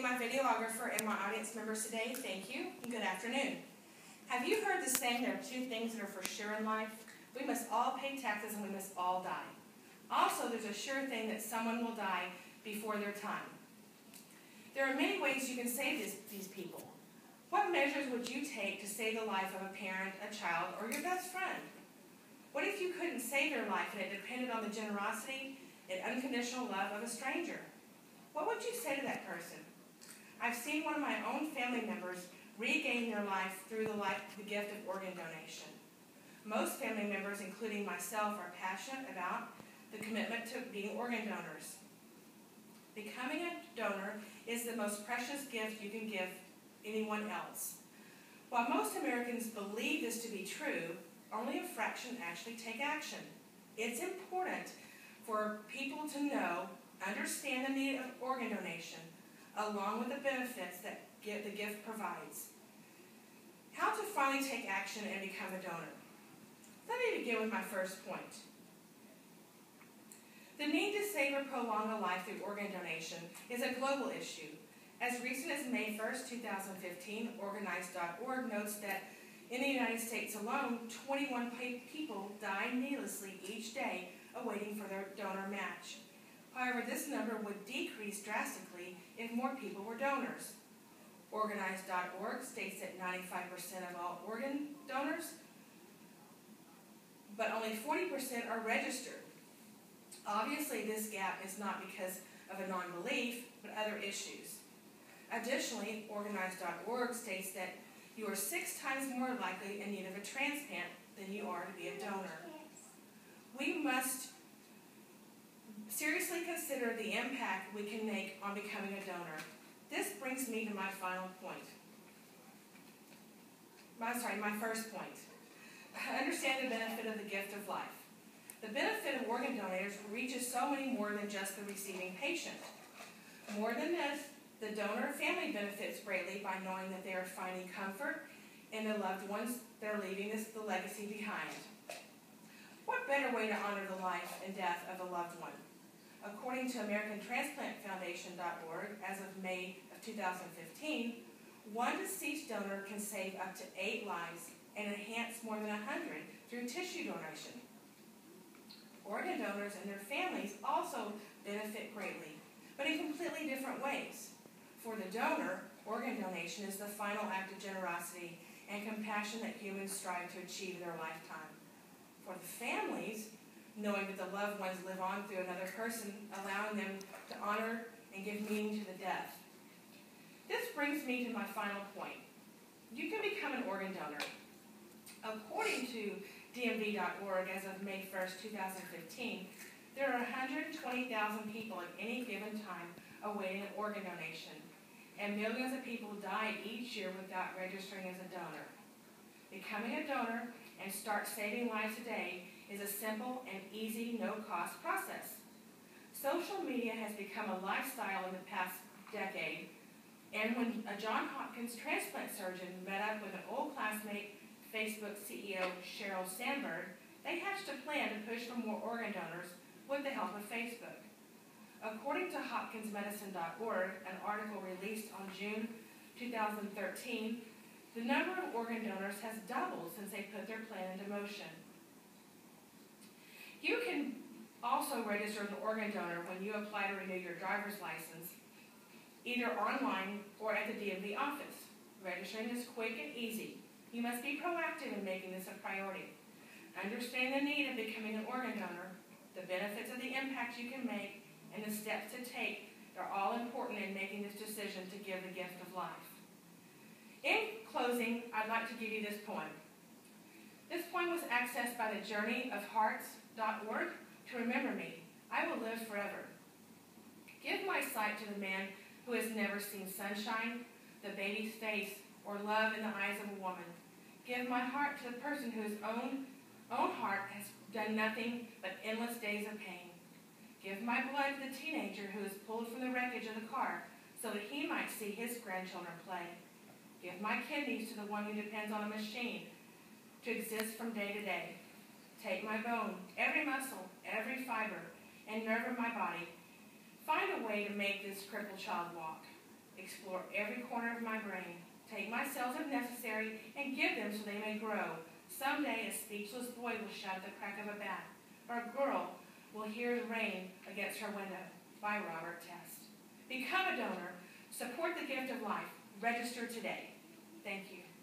my videographer and my audience members today, thank you and good afternoon. Have you heard the saying, there are two things that are for sure in life? We must all pay taxes and we must all die. Also, there's a sure thing that someone will die before their time. There are many ways you can save these people. What measures would you take to save the life of a parent, a child, or your best friend? What if you couldn't save their life and it depended on the generosity and unconditional love of a stranger? What would you say to that person? I've seen one of my own family members regain their life through the gift of organ donation. Most family members, including myself, are passionate about the commitment to being organ donors. Becoming a donor is the most precious gift you can give anyone else. While most Americans believe this to be true, only a fraction actually take action. It's important for people to know, understand the need of organ donation, along with the benefits that the gift provides. How to finally take action and become a donor. Let me begin with my first point. The need to save or prolong a life through organ donation is a global issue. As recent as May 1st, 2015, Organize.org notes that in the United States alone, 21 people die needlessly each day awaiting for their donor match. However, this number would decrease drastically if more people were donors. Organize.org states that 95% of all organ donors, but only 40% are registered. Obviously, this gap is not because of a non-belief, but other issues. Additionally, Organize.org states that you are 6 times more likely in need of a transplant than you are to be a donor. We must seriously consider the impact we can make on becoming a donor. This brings me to my final point. My first point. Understand the benefit of the gift of life. The benefit of organ donors reaches so many more than just the receiving patient. More than this, the donor family benefits greatly by knowing that they are finding comfort in the loved ones that are leaving the legacy behind. What better way to honor the life and death of a loved one? According to AmericanTransplantFoundation.org, as of May of 2015, one deceased donor can save up to 8 lives and enhance more than 100 through tissue donation. Organ donors and their families also benefit greatly, but in completely different ways. For the donor, organ donation is the final act of generosity and compassion that humans strive to achieve in their lifetime. For the families, knowing that the loved ones live on through another person, allowing them to honor and give meaning to the death. This brings me to my final point. You can become an organ donor. According to DMV.org, as of May 1st, 2015, there are 120,000 people at any given time awaiting an organ donation, and millions of people die each year without registering as a donor. Becoming a donor and start saving lives today is a simple and easy, no-cost process. Social media has become a lifestyle in the past decade, and when a Johns Hopkins transplant surgeon met up with an old classmate, Facebook CEO Sheryl Sandberg, they hatched a plan to push for more organ donors with the help of Facebook. According to HopkinsMedicine.org, an article released on June 2013, the number of organ donors has doubled since they put their plan into motion. You can also register as an organ donor when you apply to renew your driver's license, either online or at the DMV office. Registering is quick and easy. You must be proactive in making this a priority. Understand the need of becoming an organ donor, the benefits of the impact you can make, and the steps to take are all important in making this decision to give the gift of life. In closing, I'd like to give you this poem. This poem was accessed by the journeyofhearts.org to remember me. I will live forever. Give my sight to the man who has never seen sunshine, the baby's face, or love in the eyes of a woman. Give my heart to the person whose own heart has done nothing but endless days of pain. Give my blood to the teenager who is pulled from the wreckage of the car so that he might see his grandchildren play. Give my kidneys to the one who depends on a machine to exist from day to day. Take my bone, every muscle, every fiber, and nerve of my body. Find a way to make this crippled child walk. Explore every corner of my brain. Take my cells if necessary and give them so they may grow. Someday a speechless boy will shout at the crack of a bat, or a girl will hear the rain against her window. By Robert Test. Become a donor. Support the gift of life. Register today. Thank you.